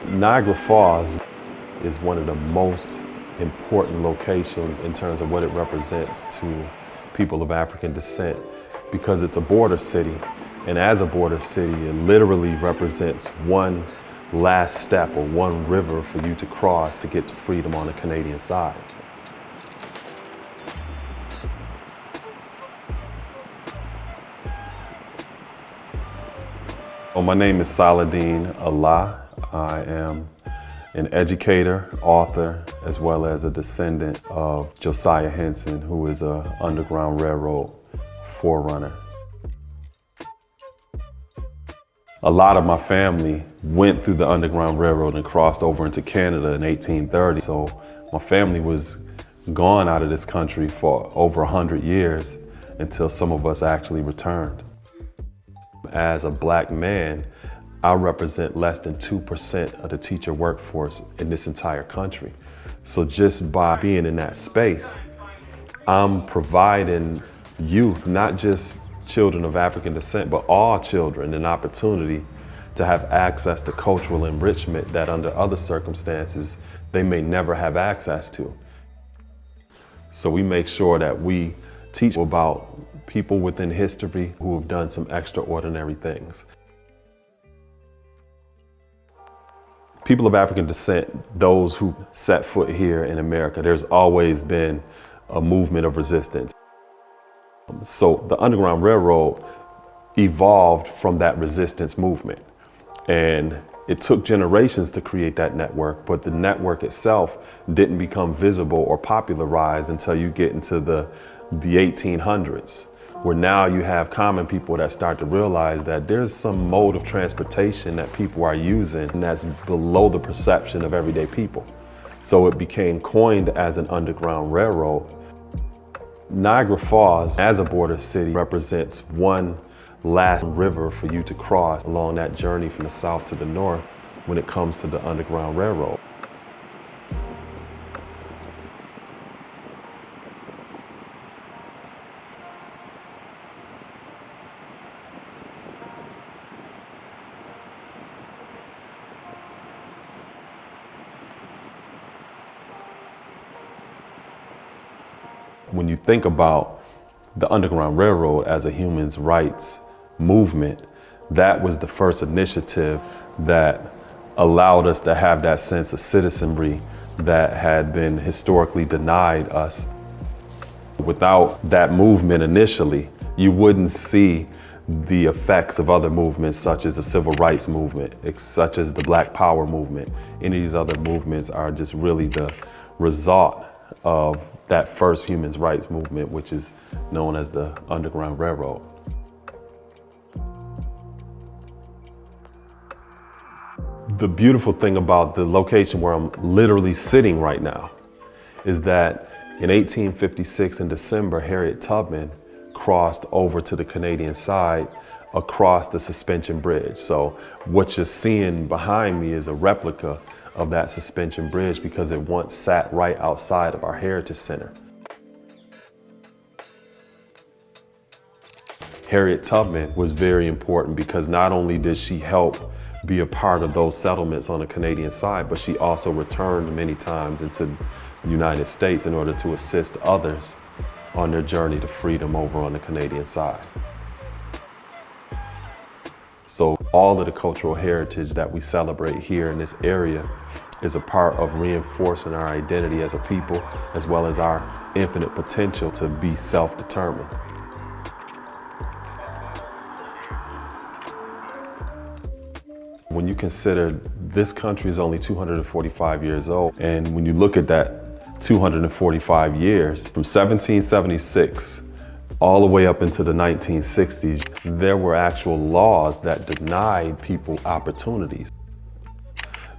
Niagara Falls is one of the most important locations in terms of what it represents to people of African descent because it's a border city. And as a border city, it literally represents one last step or one river for you to cross to get to freedom on the Canadian side. Well, my name is Saladin Allah. I am an educator, author, as well as a descendant of Josiah Henson, who is an Underground Railroad forerunner. A lot of my family went through the Underground Railroad and crossed over into Canada in 1830. So my family was gone out of this country for over 100 years until some of us actually returned. As a black man, I represent less than 2% of the teacher workforce in this entire country. So just by being in that space, I'm providing youth, not just children of African descent, but all children, an opportunity to have access to cultural enrichment that under other circumstances, they may never have access to. So we make sure that we teach about people within history who have done some extraordinary things. People of African descent, those who set foot here in America, there's always been a movement of resistance. So the Underground Railroad evolved from that resistance movement. And it took generations to create that network, but the network itself didn't become visible or popularized until you get into the 1800s, where now you have common people that start to realize that there's some mode of transportation that people are using that's below the perception of everyday people. So it became coined as an Underground Railroad. Niagara Falls, as a border city, represents one last river for you to cross along that journey from the south to the north when it comes to the Underground Railroad. When you think about the Underground Railroad as a human rights movement, that was the first initiative that allowed us to have that sense of citizenry that had been historically denied us. Without that movement initially, you wouldn't see the effects of other movements such as the Civil Rights Movement, such as the Black Power Movement. Any of these other movements are just really the result of that first human rights movement, which is known as the Underground Railroad. The beautiful thing about the location where I'm literally sitting right now is that in 1856 in December, Harriet Tubman crossed over to the Canadian side across the suspension bridge. So what you're seeing behind me is a replica of that suspension bridge because it once sat right outside of our Heritage Center. Harriet Tubman was very important because not only did she help be a part of those settlements on the Canadian side, but she also returned many times into the United States in order to assist others on their journey to freedom over on the Canadian side. So all of the cultural heritage that we celebrate here in this area is a part of reinforcing our identity as a people, as well as our infinite potential to be self-determined. When you consider this country is only 245 years old, and when you look at that 245 years, from 1776 all the way up into the 1960s, there were actual laws that denied people opportunities.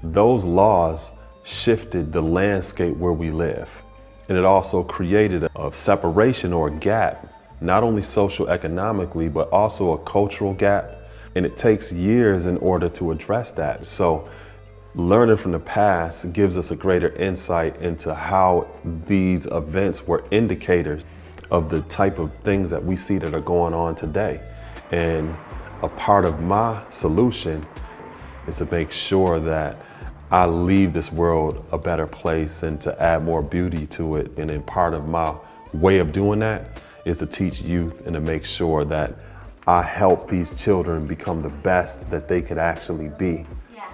Those laws shifted the landscape where we live. And it also created a separation or a gap, not only social economically, but also a cultural gap. And it takes years in order to address that. So learning from the past gives us a greater insight into how these events were indicators of the type of things that we see that are going on today. And A part of my solution is to make sure that I leave this world a better place and to add more beauty to it. And then part of my way of doing that is to teach youth and to make sure that I help these children become the best that they could actually be. Yeah,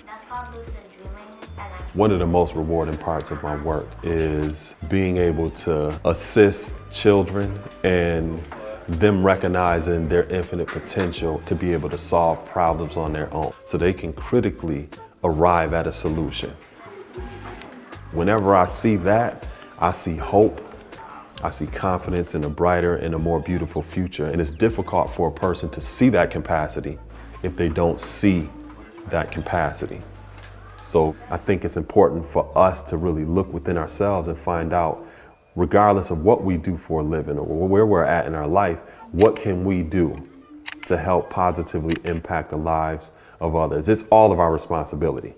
that's called lucid dreaming. One of the most rewarding parts of my work is being able to assist children and them recognizing their infinite potential to be able to solve problems on their own so they can critically arrive at a solution. Whenever I see that, I see hope, I see confidence in a brighter and a more beautiful future. And it's difficult for a person to see that capacity if they don't see that capacity. So I think it's important for us to really look within ourselves and find out, regardless of what we do for a living or where we're at in our life, what can we do to help positively impact the lives of others? It's all of our responsibility.